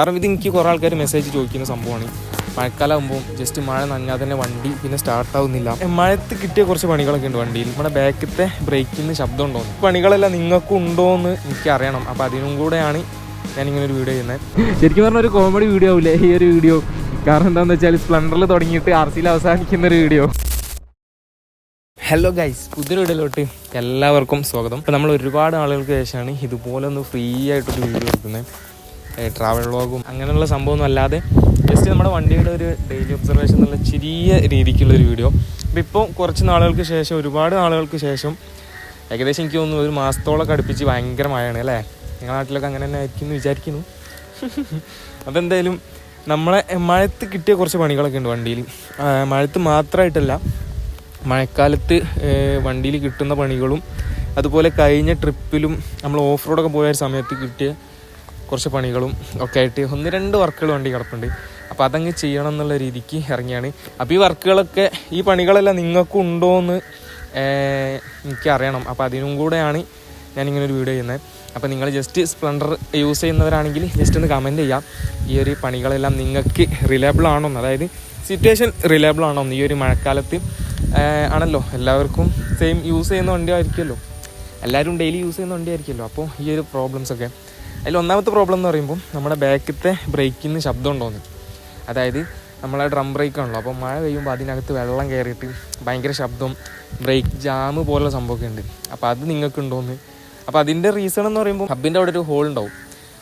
കാരണം ഇത് എനിക്ക് കുറേ ആൾക്കാർ മെസ്സേജ് ചോദിക്കുന്ന സംഭവമാണ്. മഴക്കാലമാകുമ്പോൾ ജസ്റ്റ് മഴ നനഞ്ഞാൽ തന്നെ വണ്ടി പിന്നെ സ്റ്റാർട്ടാവുന്നില്ല. മഴത്ത് കിട്ടിയ കുറച്ച് പണികളൊക്കെ ഉണ്ട് വണ്ടിയിൽ. നമ്മുടെ ബാക്കിലത്തെ ബ്രേക്കിൽ നിന്ന് ശബ്ദം ഉണ്ടോയെന്ന്, പണികളെല്ലാം നിങ്ങൾക്കും ഉണ്ടോയെന്ന് എനിക്ക് അറിയണം. അപ്പോൾ അതിനും കൂടെയാണ് ഞാനിങ്ങനെ ഒരു വീഡിയോ ചെയ്യുന്നത്. ശരിക്കും പറഞ്ഞാൽ ഒരു കോമഡി വീഡിയോ ആവില്ലേ ഈ ഒരു വീഡിയോ? കാരണം എന്താണെന്ന് വെച്ചാൽ സ്പ്ലെൻഡറിൽ തുടങ്ങിയിട്ട് RCയിൽ അവസാനിക്കുന്നൊരു വീഡിയോ. ഹലോ ഗൈസ്, പുതിയൊരു വീഡിയോയിലോട്ട് എല്ലാവർക്കും സ്വാഗതം. ഇപ്പോൾ നമ്മൾ ഒരുപാട് ആളുകൾക്ക് ശേഷമാണ് ഇതുപോലെ ഒന്ന് ഫ്രീ ആയിട്ടൊരു വീഡിയോ എടുക്കുന്നത്. ട്രാവൽ വ്ളോഗും അങ്ങനെയുള്ള സംഭവമൊന്നും അല്ലാതെ ജസ്റ്റ് നമ്മുടെ വണ്ടിയുടെ ഒരു ഡെയിലി ഒബ്സർവേഷൻ എന്നുള്ള ചെറിയ രീതിക്കുള്ളൊരു വീഡിയോ. അപ്പോൾ ഇപ്പോൾ കുറച്ച് നാളുകൾക്ക് ശേഷം, ഒരുപാട് നാളുകൾക്ക് ശേഷം, ഏകദേശം എനിക്ക് തോന്നുന്നു ഒരു മാസത്തോളമൊക്കെ അടുപ്പിച്ച് ഭയങ്കര മഴയാണ് അല്ലേ? നിങ്ങളുടെ നാട്ടിലൊക്കെ അങ്ങനെ തന്നെ ആയിരിക്കും എന്ന് വിചാരിക്കുന്നു. അപ്പോൾ എന്തായാലും നമ്മളെ മഴത്ത് കിട്ടിയ കുറച്ച് പണികളൊക്കെ ഉണ്ട് വണ്ടിയിൽ. മഴത്ത് മാത്രമായിട്ടല്ല, മഴക്കാലത്ത് വണ്ടിയിൽ കിട്ടുന്ന പണികളും അതുപോലെ കഴിഞ്ഞ ട്രിപ്പിലും നമ്മൾ ഓഫ് റോഡൊക്കെ പോയ സമയത്ത് കിട്ടിയ കുറച്ച് പണികളും ഒക്കെ ആയിട്ട് 1-2 വർക്കുകൾ വണ്ടി കിടപ്പുണ്ട്. അപ്പോൾ അതങ്ങ് ചെയ്യണം എന്നുള്ള രീതിക്ക് ഇറങ്ങിയാണ്. അപ്പോൾ ഈ വർക്കുകളൊക്കെ, ഈ പണികളെല്ലാം നിങ്ങൾക്കും ഉണ്ടോയെന്ന് എനിക്കറിയണം. അപ്പോൾ അതിനും കൂടെയാണ് ഞാനിങ്ങനെ ഒരു വീഡിയോ ചെയ്യുന്നത്. അപ്പോൾ നിങ്ങൾ ജസ്റ്റ് സ്പ്ലെൻഡർ യൂസ് ചെയ്യുന്നവരാണെങ്കിൽ ജസ്റ്റ് ഒന്ന് കമൻറ്റ് ചെയ്യാം, ഈ ഒരു പണികളെല്ലാം നിങ്ങൾക്ക് റിലയബിൾ ആണോ, അതായത് സിറ്റുവേഷൻ റിലയബിൾ ആണോ. ഈ ഒരു മഴക്കാലത്ത് ആണല്ലോ, എല്ലാവർക്കും സെയിം യൂസ് ചെയ്യുന്ന വണ്ടി ആയിരിക്കുമല്ലോ, എല്ലാവരും ഡെയിലി യൂസ് ചെയ്യുന്ന വണ്ടി ആയിരിക്കുമല്ലോ. അപ്പോൾ ഈ ഒരു പ്രോബ്ലംസൊക്കെ, അതിൽ ഒന്നാമത്തെ പ്രോബ്ലം എന്ന് പറയുമ്പോൾ നമ്മുടെ ബാക്കിലത്തെ ബ്രേക്കിൽ നിന്ന് ശബ്ദം ഉണ്ടോയെന്ന്. അതായത് നമ്മളെ ഡ്രം ബ്രേക്കാണല്ലോ, അപ്പോൾ മഴ പെയ്യുമ്പോൾ അതിനകത്ത് വെള്ളം കയറിയിട്ട് ഭയങ്കര ശബ്ദം, ബ്രേക്ക് ജാമ് പോലുള്ള സംഭവമൊക്കെ ഉണ്ട്. അപ്പോൾ അത് നിങ്ങൾക്ക് ഉണ്ടോയെന്ന്. അപ്പോൾ അതിൻ്റെ റീസൺ എന്ന് പറയുമ്പോൾ ഹബിൻ്റെ അവിടെ ഒരു ഹോൾ ഉണ്ടാവും.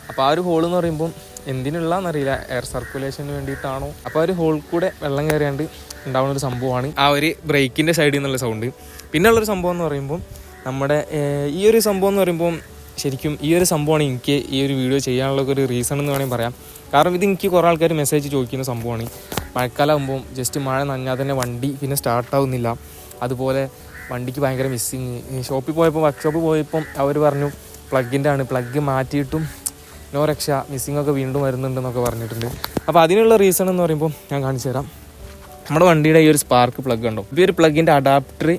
അപ്പോൾ ആ ഒരു ഹോൾ എന്ന് പറയുമ്പോൾ എന്തിനുള്ളതെന്നറിയില്ല, എയർ സർക്കുലേഷന് വേണ്ടിയിട്ടാണോ, അപ്പോൾ ആ ഒരു ഹോൾ കൂടെ വെള്ളം കയറിയാണ്ട് ഉണ്ടാവുന്ന ഒരു സംഭവമാണ് ആ ഒരു ബ്രേക്കിൻ്റെ സൈഡിൽ നിന്നുള്ള സൗണ്ട്. പിന്നെ ഉള്ളൊരു സംഭവം എന്ന് പറയുമ്പോൾ നമ്മുടെ ഈ ഒരു സംഭവം എന്ന് പറയുമ്പോൾ ശരിക്കും ഈ ഒരു സംഭവമാണ് എനിക്ക് ഈ ഒരു വീഡിയോ ചെയ്യാനുള്ള ഒരു റീസൺ എന്ന് വേണമെങ്കിൽ പറയാം. കാരണം ഇത് എനിക്ക് കുറേ ആൾക്കാർ മെസ്സേജ് ചോദിക്കുന്ന സംഭവമാണ്. മഴക്കാലമാകുമ്പോൾ ജസ്റ്റ് മഴ നനഞ്ഞാൽ തന്നെ വണ്ടി പിന്നെ സ്റ്റാർട്ടാവുന്നില്ല, അതുപോലെ വണ്ടിക്ക് ഭയങ്കര മിസ്സിങ്. ഷോപ്പിൽ പോയപ്പോൾ, വർക്ക്ഷോപ്പിൽ പോയപ്പം അവർ പറഞ്ഞു പ്ലഗിൻ്റെ ആണ്, പ്ലഗ് മാറ്റിയിട്ടും നോ രക്ഷ, മിസ്സിങ്ങൊക്കെ വീണ്ടും വരുന്നുണ്ടെന്നൊക്കെ പറഞ്ഞിട്ടുണ്ട്. അപ്പോൾ അതിനുള്ള റീസൺ എന്ന് പറയുമ്പോൾ ഞാൻ കാണിച്ചു തരാം. നമ്മുടെ വണ്ടിയുടെ ഈ ഒരു സ്പാർക്ക് പ്ലഗ് ഉണ്ടോ, ഈ ഒരു പ്ലഗിൻ്റെ അഡാപ്റ്റർ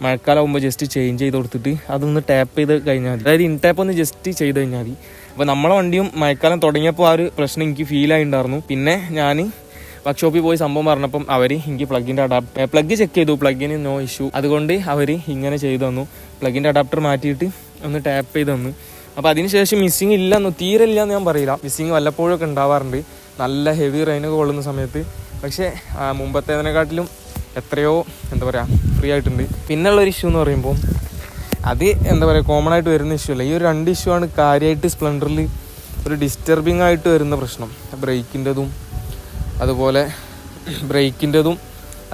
മഴക്കാലമാകുമ്പോൾ ജസ്റ്റ് ചേഞ്ച് ചെയ്ത് കൊടുത്തിട്ട് അതൊന്ന് ടാപ്പ് ചെയ്ത് കഴിഞ്ഞാൽ മതി, അതായത് ഇൻടാപ്പ് ഒന്ന് ജസ്റ്റ് ചെയ്ത് കഴിഞ്ഞാൽ മതി. അപ്പോൾ നമ്മളെ വണ്ടിയും മഴക്കാലം തുടങ്ങിയപ്പോൾ ആ ഒരു പ്രശ്നം എനിക്ക് ഫീൽ ആയിട്ടുണ്ടായിരുന്നു. പിന്നെ ഞാൻ വർക്ക്ഷോപ്പിൽ പോയി സംഭവം പറഞ്ഞപ്പം അവർ എനിക്ക് പ്ലഗിൻ്റെ പ്ലഗ് ചെക്ക് ചെയ്തു, പ്ലഗിന് നോ ഇഷ്യൂ, അതുകൊണ്ട് അവർ ഇങ്ങനെ ചെയ്തു തന്നു, പ്ലഗിൻ്റെ അഡാപ്റ്റർ മാറ്റിയിട്ട് ഒന്ന് ടാപ്പ് ചെയ്ത് തന്നു. അപ്പോൾ അതിനുശേഷം മിസ്സിങ് ഇല്ലെന്നു, തീരെ ഇല്ല എന്ന് ഞാൻ പറയില്ല, മിസ്സിങ് വല്ലപ്പോഴൊക്കെ ഉണ്ടാവാറുണ്ട് നല്ല ഹെവി റെയിനൊക്കെ കൊള്ളുന്ന സമയത്ത്. പക്ഷേ മുമ്പത്തേതിനെക്കാട്ടിലും എത്രയോ എന്താ പറയുക ഫ്രീ ആയിട്ടുണ്ട്. പിന്നുള്ളൊരു ഇഷ്യൂ എന്ന് പറയുമ്പോൾ അത് എന്താ പറയുക കോമൺ ആയിട്ട് വരുന്ന ഇഷ്യൂ അല്ല, ഈ ഒരു 2 ഇഷ്യൂ ആണ് കാര്യമായിട്ട് സ്പ്ലെൻഡറിൽ ഒരു ഡിസ്റ്റർബിങ് ആയിട്ട് വരുന്ന പ്രശ്നം. ബ്രേക്കിൻ്റെതും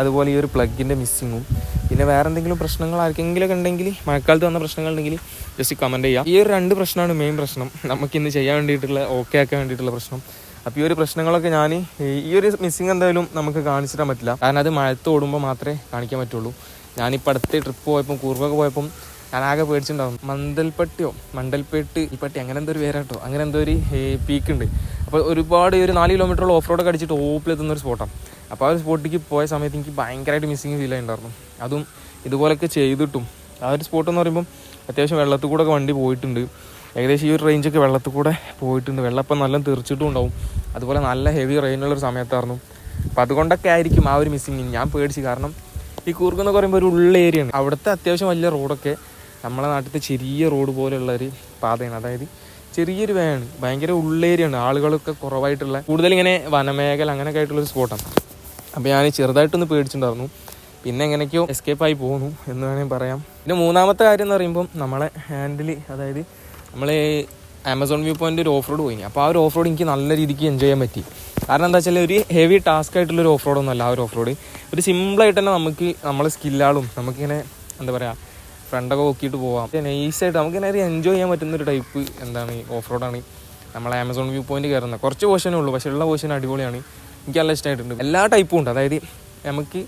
അതുപോലെ ഈ ഒരു പ്ലഗിൻ്റെ മിസ്സിങ്ങും. പിന്നെ വേറെ എന്തെങ്കിലും പ്രശ്നങ്ങൾ ആർക്കെങ്കിലുമൊക്കെ ഉണ്ടെങ്കിൽ, മഴക്കാലത്ത് വന്ന പ്രശ്നങ്ങൾ ഉണ്ടെങ്കിൽ ജസ്റ്റ് കമൻറ്റ് ചെയ്യാം. ഈ ഒരു 2 പ്രശ്നമാണ് മെയിൻ പ്രശ്നം, നമുക്കിന്ന് ചെയ്യാൻ വേണ്ടിയിട്ടുള്ള ഓക്കെ ആക്കാൻ വേണ്ടിയിട്ടുള്ള പ്രശ്നം. അപ്പോൾ ഈ ഒരു പ്രശ്നങ്ങളൊക്കെ ഞാൻ ഈ ഒരു മിസ്സിങ് എന്തായാലും നമുക്ക് കാണിച്ചിടാൻ പറ്റില്ല, കാരണം അത് മഴത്ത് ഓടുമ്പോൾ മാത്രമേ കാണിക്കാൻ പറ്റുള്ളൂ. ഞാനിപ്പോൾ അടുത്ത ട്രിപ്പ് പോയപ്പം, കൂർഗൊക്കെ പോയപ്പം ഞാൻ ആകെ പേടിച്ചിട്ടുണ്ടാവും. മണ്ടൽപേട്ട് ഈ പട്ടി അങ്ങനെ എന്തോ ഒരു പേരാട്ടോ, അങ്ങനെ എന്തോ ഒരു പീക്ക് ഉണ്ട്. അപ്പോൾ ഒരുപാട് ഒരു 4 കിലോമീറ്ററോളം ഓഫ് റോഡൊക്കെ അടിച്ചിട്ട് ടോപ്പിലെത്തുന്ന ഒരു സ്പോട്ടാണ്. അപ്പോൾ ആ ഒരു സ്പോട്ടിലേക്ക് പോയ സമയത്ത് എനിക്ക് ഭയങ്കരമായിട്ട് മിസ്സിങ് ഫീൽ ആയിട്ടുണ്ടായിരുന്നു. അതും ഇതുപോലെയൊക്കെ ചെയ്തിട്ടും ആ ഒരു സ്പോട്ട് എന്ന് പറയുമ്പം അത്യാവശ്യം വെള്ളത്തിൽ കൂടെ ഒക്കെ വണ്ടി പോയിട്ടുണ്ട്. ഏകദേശം ഈ ഒരു റേഞ്ചൊക്കെ വെള്ളത്തിൽ കൂടെ പോയിട്ടുണ്ട്. വെള്ളം ഇപ്പം നല്ല തെറിച്ചിട്ടും ഉണ്ടാവും, അതുപോലെ നല്ല ഹെവി റെയിനുള്ളൊരു സമയത്തായിരുന്നു. അപ്പോൾ അതുകൊണ്ടൊക്കെ ആയിരിക്കും ആ ഒരു മിസ്സിങ്. ഞാൻ പേടിച്ച്, കാരണം ഈ കൂർഗ് എന്ന് പറയുമ്പോൾ ഒരു ഉള്ള ഏരിയയാണ്. അവിടുത്തെ അത്യാവശ്യം വലിയ റോഡൊക്കെ നമ്മളെ നാട്ടിലത്തെ ചെറിയ റോഡ് പോലെയുള്ളൊരു പാതയാണ്, അതായത് ചെറിയൊരു വേയാണ്, ഭയങ്കര ഉള്ളേരിയാണ്, ആളുകളൊക്കെ കുറവായിട്ടുള്ള, കൂടുതൽ ഇങ്ങനെ വനമേഖല അങ്ങനെയൊക്കെ ആയിട്ടുള്ളൊരു സ്പോട്ടാണ്. അപ്പോൾ ഞാൻ ചെറുതായിട്ടൊന്ന് പേടിച്ചിട്ടുണ്ടായിരുന്നു. പിന്നെ എങ്ങനെയൊക്കെയോ എസ്കേപ്പ് ആയി പോകുന്നു എന്ന് വേണമെങ്കിൽ പറയാം. പിന്നെ മൂന്നാമത്തെ കാര്യം എന്ന് പറയുമ്പം നമ്മളെ ഹാൻഡിൽ, അതായത് നമ്മൾ ആമസോൺ വ്യൂ പോയിൻ്റ് ഒരു ഓഫ് റോഡ് പോയി. അപ്പോൾ ആ ഒരു ഓഫ് റോഡ് എനിക്ക് നല്ല രീതിക്ക് എൻജോയ് ചെയ്യാൻ പറ്റി. കാരണം എന്താ വെച്ചാൽ ഒരു ഹെവി ടാസ്ക് ആയിട്ടുള്ളൊരു ഓഫ് റോഡൊന്നും അല്ല ആ ഒരു ഓഫ് റോഡ്. ഒരു സിമ്പിളായിട്ട് തന്നെ നമുക്ക് നമ്മളെ സ്കില്ലാളും നമുക്കിങ്ങനെ എന്താ പറയുക ഫ്രണ്ടൊക്കെ നോക്കിയിട്ട് പോവാം, നൈസായിട്ട് നമുക്കിങ്ങനെ ഒരു എൻജോയ് ചെയ്യാൻ പറ്റുന്നൊരു ടൈപ്പ് എന്താണ് ഓഫ് റോഡാണ് നമ്മളെ ആമസോൺ വ്യൂ പോയിൻ്റ് കയറുന്നത്. കുറച്ച് പോർഷനേ ഉള്ളൂ, പക്ഷേ ഉള്ള പോർഷൻ അടിപൊളിയാണ്, എനിക്ക് നല്ല ഇഷ്ടമായിട്ടുണ്ട്. എല്ലാ ടൈപ്പും ഉണ്ട്, അതായത് നമുക്ക്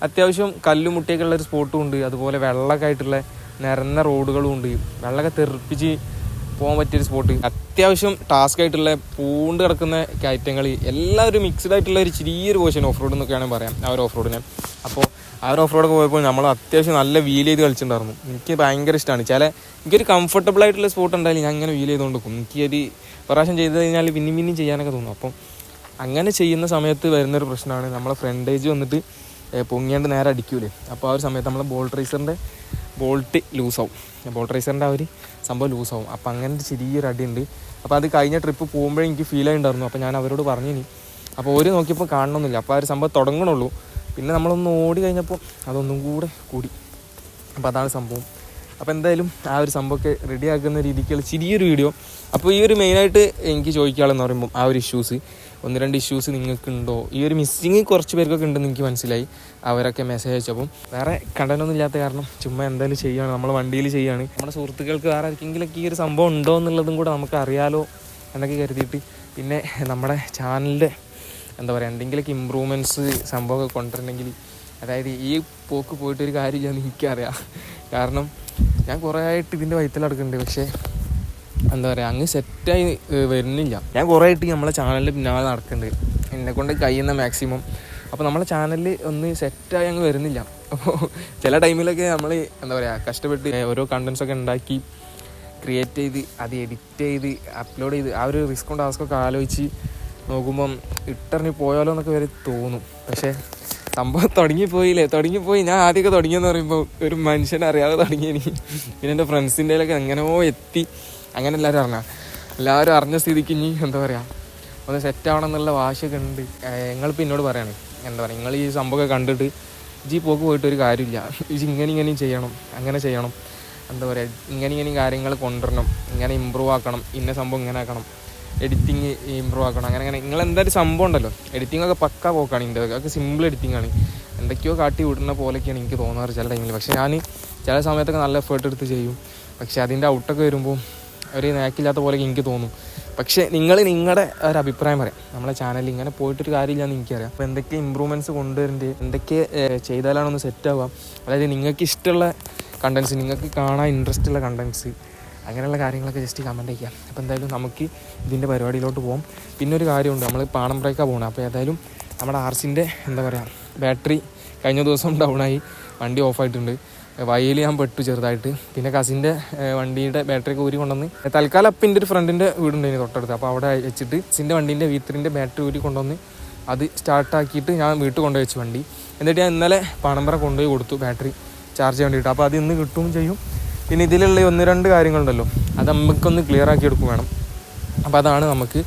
അത്യാവശ്യം കല്ലുമുട്ടിയൊക്കെ ഉള്ളൊരു സ്പോട്ടും ഉണ്ട്, അതുപോലെ വെള്ളമൊക്കെ ആയിട്ടുള്ള നിരന്ന റോഡുകളും ഉണ്ട്, വെള്ളമൊക്കെ തെറിപ്പിച്ച് പോകാൻ പറ്റിയൊരു സ്പോട്ട്, അത്യാവശ്യം ടാസ്ക് ആയിട്ടുള്ള പൂണ്ട് കിടക്കുന്ന കയറ്റങ്ങൾ, എല്ലാം ഒരു മിക്സ്ഡ് ആയിട്ടുള്ള ഒരു ചെറിയൊരു പോർഷൻ ഓഫ് റോഡ് എന്നൊക്കെയാണ് പറയാം ആ ഒരു ഓഫ് റോഡിന്. അപ്പോൾ ആ ഒരു ഓഫ് റോഡൊക്കെ പോയപ്പോൾ നമ്മൾ അത്യാവശ്യം നല്ല വീൽ ചെയ്ത് കളിച്ചിട്ടുണ്ടായിരുന്നു. എനിക്ക് ഭയങ്കര ഇഷ്ടമാണ്. എനിക്കൊരു കംഫർട്ടബിൾ ആയിട്ടുള്ള സ്പോട്ട് ഉണ്ടായാലും ഞാൻ അങ്ങനെ വീൽ ചെയ്തുകൊണ്ട് നിൽക്കും. എനിക്കൊരു പ്രാവശ്യം ചെയ്ത് കഴിഞ്ഞാൽ പിന്നെയും ചെയ്യാനൊക്കെ തോന്നും. അപ്പം അങ്ങനെ ചെയ്യുന്ന സമയത്ത് വരുന്നൊരു പ്രശ്നമാണ് നമ്മളെ ഫ്രണ്ടേജ് വന്നിട്ട് പൊങ്ങിയാണ്ട് നേരെ അടിക്കൂലേ. അപ്പോൾ ആ ഒരു സമയത്ത് നമ്മളെ ബോൾട്ട് റേസറിൻ്റെ ബോൾട്ട് ലൂസാവും. ബോൾട്ട് റേസറിൻ്റെ ആ ഒരു സംഭവം ലൂസാവും. അപ്പോൾ അങ്ങനത്തെ ചെറിയൊരു അടിയുണ്ട്. അപ്പോൾ അത് കഴിഞ്ഞ ട്രിപ്പ് പോകുമ്പോഴേ എനിക്ക് ഫീൽ ആയിട്ടുണ്ടായിരുന്നു. അപ്പോൾ ഞാൻ അവരോട് പറഞ്ഞു. അപ്പോൾ ഒരു നോക്കിയപ്പോൾ കാണണമെന്നില്ല. അപ്പോൾ ആ ഒരു സംഭവം തുടങ്ങണുള്ളൂ. പിന്നെ നമ്മളൊന്ന് ഓടി കഴിഞ്ഞപ്പോൾ അതൊന്നും കൂടെ കൂടി. അപ്പോൾ അതാണ് സംഭവം. അപ്പോൾ എന്തായാലും ആ ഒരു സംഭവമൊക്കെ റെഡിയാക്കുന്ന രീതിക്കുള്ള ചെറിയൊരു വീഡിയോ. അപ്പോൾ ഈ ഒരു മെയിനായിട്ട് എനിക്ക് ചോദിക്കാമെന്ന് പറയുമ്പോൾ ആ ഒരു ഇഷ്യൂസ് 1-2 ഇഷ്യൂസ് നിങ്ങൾക്കുണ്ടോ, ഈ ഒരു മിസ്സിങ് കുറച്ച് പേർക്കൊക്കെ ഉണ്ടെന്ന് എനിക്ക് മനസ്സിലായി. അവരൊക്കെ മെസ്സേജ് അയച്ചപ്പം വേറെ കണ്ടനൊന്നും ഇല്ലാത്ത കാരണം ചുമ്മാ എന്തായാലും ചെയ്യുകയാണ്, നമ്മൾ വണ്ടിയിൽ ചെയ്യുകയാണ്. നമ്മുടെ സുഹൃത്തുക്കൾക്ക് വേറെ ആർക്കെങ്കിലൊക്കെ ഈ ഒരു സംഭവം ഉണ്ടോ എന്നുള്ളതും കൂടെ നമുക്ക് അറിയാലോ എന്നൊക്കെ കരുതിയിട്ട്. പിന്നെ നമ്മുടെ ചാനലിൻ്റെ എന്താ പറയുക, എന്തെങ്കിലുമൊക്കെ ഇമ്പ്രൂവ്മെൻറ്റ്സ് സംഭവമൊക്കെ കൊണ്ടുവരണമെങ്കിൽ, അതായത് ഈ പോക്ക് പോയിട്ടൊരു കാര്യമില്ലെന്ന് എനിക്കറിയാം. കാരണം ഞാൻ കുറേ ആയിട്ട് ഇതിൻ്റെ വയറ്റിലടക്കുന്നുണ്ട്. പക്ഷേ എന്താ പറയുക, അങ്ങ് സെറ്റായി വരുന്നില്ല. ഞാൻ കുറേ ആയിട്ട് നമ്മളെ ചാനലിൽ പിന്നാലെ നടക്കുന്നുണ്ട്, എന്നെക്കൊണ്ട് കഴിയുന്ന മാക്സിമം. അപ്പോൾ നമ്മളെ ചാനലിൽ ഒന്ന് സെറ്റായി അങ്ങ് വരുന്നില്ല. അപ്പോൾ ചില ടൈമിലൊക്കെ നമ്മൾ എന്താ പറയുക കഷ്ടപ്പെട്ട് ഓരോ കണ്ടൻസൊക്കെ ഉണ്ടാക്കി ക്രിയേറ്റ് ചെയ്ത് അത് എഡിറ്റ് ചെയ്ത് അപ്ലോഡ് ചെയ്ത് ആ ഒരു റിസ്ക്കും ടാസ്ക്കൊക്കെ ആലോചിച്ച് നോക്കുമ്പം ഇട്ടറിഞ്ഞ് പോയാലോ എന്നൊക്കെ വരെ തോന്നും. പക്ഷേ സംഭവം തുടങ്ങിപ്പോയി. ഞാൻ ആദ്യമൊക്കെ തുടങ്ങിയെന്ന് പറയുമ്പോൾ ഒരു മനുഷ്യനെ അറിയാതെ തുടങ്ങി എനിക്ക്. പിന്നെ എൻ്റെ ഫ്രണ്ട്സിൻ്റെ എങ്ങനെയോ എത്തി. അങ്ങനെ എല്ലാവരും അറിഞ്ഞ സ്ഥിതിക്ക് ഇനി എന്താ പറയുക ഒന്ന് സെറ്റാവണം എന്നുള്ള വാശിയൊക്കെ ഉണ്ട്. നിങ്ങളിപ്പോൾ എന്നോട് പറയാണ് എന്താ പറയുക, നിങ്ങൾ ഈ സംഭവമൊക്കെ കണ്ടിട്ട് പോക്ക് പോയിട്ട് ഒരു കാര്യമില്ല, ഇങ്ങനെയും ചെയ്യണം, അങ്ങനെ ചെയ്യണം, എന്താ പറയുക ഇങ്ങനെയും കാര്യങ്ങൾ കൊണ്ടുവരണം, ഇങ്ങനെ ഇമ്പ്രൂവ് ആക്കണം, ഇന്ന സംഭവം ഇങ്ങനെ ആക്കണം, എഡിറ്റിങ് ഇമ്പ്രൂവ് ആക്കണം, അങ്ങനെ നിങ്ങൾ എന്തായാലും സംഭവം ഉണ്ടല്ലോ. എഡിറ്റിങ്ങൊക്കെ പക്കാ പോക്കാണ്. ഇതിൻ്റെ അതൊക്കെ സിമ്പിൾ എഡിറ്റിങ്ങാണ്. എന്തൊക്കെയോ കാട്ടി വിടുന്ന പോലെയൊക്കെയാണ് എനിക്ക് തോന്നാറ് ചില ടൈമിൽ. പക്ഷേ ഞാൻ ചില സമയത്തൊക്കെ നല്ല എഫേർട്ട് എടുത്ത് ചെയ്യും. പക്ഷേ അതിൻ്റെ ഔട്ടൊക്കെ വരുമ്പോൾ ഒരു നേക്കില്ലാത്ത പോലെ എനിക്ക് തോന്നും. പക്ഷേ നിങ്ങളുടെ ഒരു അഭിപ്രായം പറയാം. നമ്മളെ ചാനലിൽ ഇങ്ങനെ പോയിട്ടൊരു കാര്യമില്ലാന്ന് എനിക്കറിയാം. അപ്പോൾ എന്തൊക്കെ ഇമ്പ്രൂവ്മെൻറ്റ്സ് കൊണ്ടുവരേണ്ടത്, എന്തൊക്കെ ചെയ്താലാണൊന്ന് സെറ്റാവുക, അതായത് നിങ്ങൾക്ക് ഇഷ്ടമുള്ള കണ്ടൻസ്, നിങ്ങൾക്ക് കാണാൻ ഇൻട്രസ്റ്റ് ഉള്ള കണ്ടൻസ്, അങ്ങനെയുള്ള കാര്യങ്ങളൊക്കെ ജസ്റ്റ് കമൻറ്റ് ചെയ്യാം. അപ്പോൾ എന്തായാലും നമുക്ക് ഇതിൻ്റെ പരിപാടിയിലോട്ട് പോകാം. പിന്നെ ഒരു കാര്യമുണ്ട്, നമ്മൾ പാണം ബ്രേക്കാണ് പോകുന്നത്. അപ്പോൾ ഏതായാലും നമ്മുടെ ആർസിൻ്റെ എന്താ പറയുക ബാറ്ററി കഴിഞ്ഞ ദിവസം ഡൗണായി, വണ്ടി ഓഫായിട്ടുണ്ട്. വയലിൽ ഞാൻ പെട്ടു ചെറുതായിട്ട്. പിന്നെ കസിൻ്റെ വണ്ടിയുടെ ബാറ്ററിയൊക്കെ ഊരി കൊണ്ടുവന്ന് തൽക്കാലം അപ്പം എൻ്റെ ഒരു ഫ്രണ്ടിൻ്റെ വീടുണ്ടായിരുന്നു തൊട്ടടുത്ത്. അപ്പോൾ അവിടെ വെച്ചിട്ട് കസിൻ്റെ വണ്ടീൻ്റെ V3 ബാറ്ററി ഊരി കൊണ്ടുവന്ന് അത് സ്റ്റാർട്ടാക്കിയിട്ട് ഞാൻ വീട്ടിൽ കൊണ്ടുപോയി വെച്ചു വണ്ടി. എന്നിട്ട് ഞാൻ ഇന്നലെ പാണമ്പ്ര കൊണ്ടുപോയി കൊടുത്തു ബാറ്ററി ചാർജ് ചെയ്യാൻ വേണ്ടിയിട്ട്. അപ്പോൾ അത് ഇന്ന് കിട്ടുകയും ചെയ്യും. പിന്നെ ഇതിലുള്ള 1-2 കാര്യങ്ങളുണ്ടല്ലോ, അത് നമുക്കൊന്ന് ക്ലിയർ ആക്കി എടുക്കും വേണം. അപ്പോൾ അതാണ് നമുക്ക്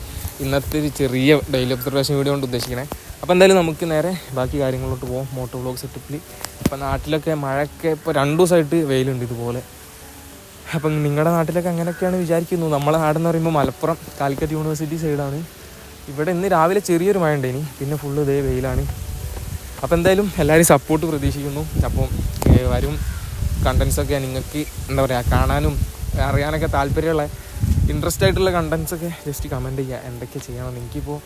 ഇന്നത്തെ ഒരു ചെറിയ ഡെയിലി ഒബ്സർവേഷൻ വീഡിയോ കൊണ്ട് ഉദ്ദേശിക്കണേ. അപ്പോൾ എന്തായാലും നമുക്ക് നേരെ ബാക്കി കാര്യങ്ങളിലോട്ട് പോകാം. മോട്ടോ വ്ളോഗ് സെറ്റപ്പിൽ ഇപ്പോൾ നാട്ടിലൊക്കെ മഴയൊക്കെ ഇപ്പോൾ 2 ദിവസമായിട്ട് വെയിലുണ്ട് ഇതുപോലെ. അപ്പം നിങ്ങളുടെ നാട്ടിലൊക്കെ അങ്ങനെയൊക്കെയാണ് വിചാരിക്കുന്നു. നമ്മളെ നാടെന്ന് പറയുമ്പോൾ മലപ്പുറം കാലിക്കറ്റ് യൂണിവേഴ്സിറ്റി സൈഡാണ്. ഇവിടെ ഇന്ന് രാവിലെ ചെറിയൊരു മഴ ഉണ്ടായിനി, പിന്നെ ഫുള്ള് ഇതേ വെയിലാണ്. അപ്പോൾ എന്തായാലും എല്ലാവരും സപ്പോർട്ട് പ്രതീക്ഷിക്കുന്നു. അപ്പം വരും കണ്ടൻസൊക്കെ നിങ്ങൾക്ക് എന്താ പറയുക കാണാനും അറിയാനൊക്കെ താല്പര്യമുള്ള ഇൻട്രസ്റ്റ് ആയിട്ടുള്ള കണ്ടൻസൊക്കെ ജസ്റ്റ് കമൻറ്റ് ചെയ്യുക. എന്തൊക്കെ ചെയ്യണം. എനിക്കിപ്പോൾ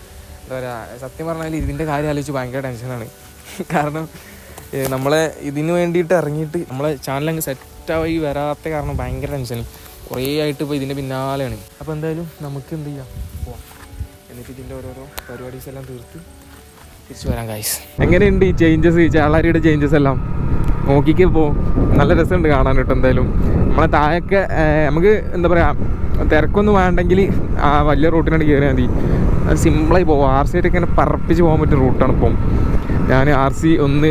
എന്താ പറയുക സത്യം പറഞ്ഞാൽ ഇതിൻ്റെ കാര്യം ആലോചിച്ച് ഭയങ്കര ടെൻഷനാണ്. കാരണം നമ്മളെ ഇതിന് വേണ്ടിയിട്ട് ഇറങ്ങിയിട്ട് നമ്മളെ ചാനലങ്ങ് സെറ്റായി വരാത്ത കാരണം ഭയങ്കര ടെൻഷൻ. കുറേ ആയിട്ട് ഇപ്പോൾ ഇതിൻ്റെ പിന്നാലെയാണ്. അപ്പോൾ എന്തായാലും നമുക്ക് എന്ത് ചെയ്യാം, പോവാം. എന്നിട്ട് ഇതിൻ്റെ ഓരോരോ പരിപാടീസ് എല്ലാം തീർത്ത് തിരിച്ചു വരാം ഗൈസ്. എങ്ങനെയുണ്ട് ഈ ചേഞ്ചസ്, ഈ ചാളാരിയുടെ ചേഞ്ചസ് എല്ലാം നോക്കിക്ക് പോ. നല്ല രസമുണ്ട് കാണാൻ കേട്ടോ. എന്തായാലും നമ്മളെ താഴൊക്കെ നമുക്ക് എന്താ പറയുക തിരക്കൊന്നും വേണ്ടെങ്കിൽ ആ വലിയ റൂട്ടിനാണ് കയറിയാൽ മതി. അത് സിമ്പിളായി പോകും. RC ആയിട്ടൊക്കെ ഇങ്ങനെ പറപ്പിച്ച് പോകാൻ പറ്റിയ റൂട്ടാണ് ഇപ്പം. ഞാൻ RC ഒന്ന്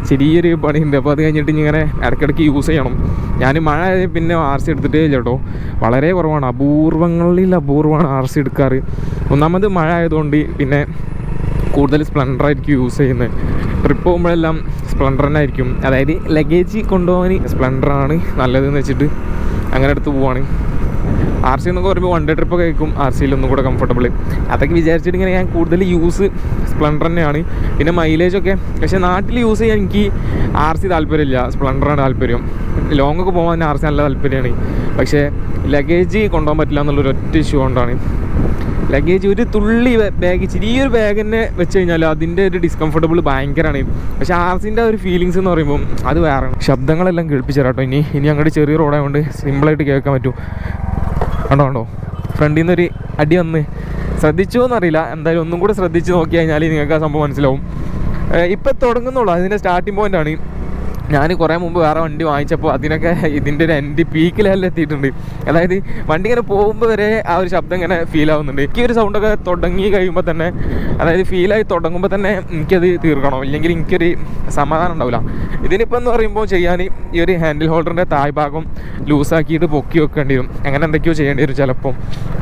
ചെറിയൊരു പണിയുണ്ട്. അപ്പോൾ അത് കഴിഞ്ഞിട്ട് ഇങ്ങനെ ഇടയ്ക്കിടയ്ക്ക് യൂസ് ചെയ്യണം. ഞാൻ മഴ പിന്നെ RC എടുത്തിട്ടേ ഇല്ല കേട്ടോ. വളരെ കുറവാണ്, അപൂർവമാണ് RC എടുക്കാറ്. ഒന്നാമത് മഴ ആയതുകൊണ്ട് പിന്നെ കൂടുതൽ സ്പ്ലെൻഡറായിരിക്കും യൂസ് ചെയ്യുന്നത്. ട്രിപ്പ് പോകുമ്പോഴെല്ലാം സ്പ്ലെൻഡർ തന്നെ ആയിരിക്കും. അതായത് ലഗേജ് കൊണ്ടുപോകാൻ സ്പ്ലെൻഡറാണ് നല്ലതെന്ന് വെച്ചിട്ട് അങ്ങനെ എടുത്ത് പോവാണ്. RC എന്നൊക്കെ പറയുമ്പോൾ 1 ഡേ ട്രിപ്പൊക്കെ ആയിരിക്കും RCയിൽ ഒന്നും കൂടെ കംഫർട്ടബിൾ. അതൊക്കെ വിചാരിച്ചിട്ട് ഇങ്ങനെ ഞാൻ കൂടുതൽ യൂസ് സ്പ്ലെൻഡർ തന്നെയാണ്. പിന്നെ മൈലേജൊക്കെ, പക്ഷേ നാട്ടിൽ യൂസ് ചെയ്യാൻ എനിക്ക് RC താല്പര്യമില്ല, സ്പ്ലെൻഡറാണ് താല്പര്യം. ലോങ്ങൊക്കെ പോകാൻ RC നല്ല താല്പര്യമാണ്. പക്ഷേ ലഗേജ് കൊണ്ടുപോകാൻ പറ്റില്ല എന്നുള്ളൊരു ഒറ്റ ഇഷ്യൂ കൊണ്ടാണ്. ലഗേജ് ഒരു തുള്ളി ബാഗ്, ചെറിയൊരു ബാഗ് തന്നെ വെച്ച് കഴിഞ്ഞാൽ അതിൻ്റെ ഒരു ഡിസ്കംഫർട്ടബിൾ ഭയങ്കരമാണ്. പക്ഷേ RCൻ്റെ ഒരു ഫീലിങ്സ് എന്ന് പറയുമ്പോൾ അത് വേറെയാണ്. ശബ്ദങ്ങളെല്ലാം കേൾപ്പിച്ചു തരാം കേട്ടോ. ഇനി അങ്ങോട്ട് ചെറിയ റോഡായതുകൊണ്ട് സിമ്പിളായിട്ട് കേൾക്കാൻ പറ്റും. കണ്ടോ ഫ്രണ്ടിൽ നിന്നൊരു അടി വന്ന്, ശ്രദ്ധിച്ചോ എന്നറിയില്ല. എന്തായാലും ഒന്നും കൂടെ ശ്രദ്ധിച്ച് നോക്കി കഴിഞ്ഞാൽ നിങ്ങൾക്ക് ആ സംഭവം മനസ്സിലാവും. ഇപ്പം തുടങ്ങുന്നുള്ളൂ, അതിൻ്റെ സ്റ്റാർട്ടിങ് പോയിൻ്റാണ്. ഞാൻ കുറേ മുമ്പ് വേറെ വണ്ടി വാങ്ങിച്ചപ്പോൾ അതിനൊക്കെ ഇതിൻ്റെ ഒരു എൻ്റെ പീക്കിലെല്ലാം എത്തിയിട്ടുണ്ട്. അതായത് വണ്ടി ഇങ്ങനെ പോകുമ്പോൾ വരെ ആ ഒരു ശബ്ദം ഇങ്ങനെ ഫീൽ ആവുന്നുണ്ട്. എനിക്ക് ഒരു സൗണ്ടൊക്കെ തുടങ്ങി കഴിയുമ്പോൾ തന്നെ, അതായത് ഫീലായി തുടങ്ങുമ്പോൾ തന്നെ എനിക്കത് തീർക്കണം, ഇല്ലെങ്കിൽ എനിക്കൊരു സമാധാനം ഉണ്ടാവില്ല. ഇതിനിപ്പോൾ എന്ന് പറയുമ്പോൾ ചെയ്യാൻ ഈ ഒരു ഹാൻഡിൽ ഹോൾഡറിൻ്റെ താഴ്ഭാഗം ലൂസാക്കിയിട്ട് പൊക്കി വെക്കേണ്ടി വരും. അങ്ങനെ എന്തൊക്കെയോ ചെയ്യേണ്ടി വരും ചിലപ്പം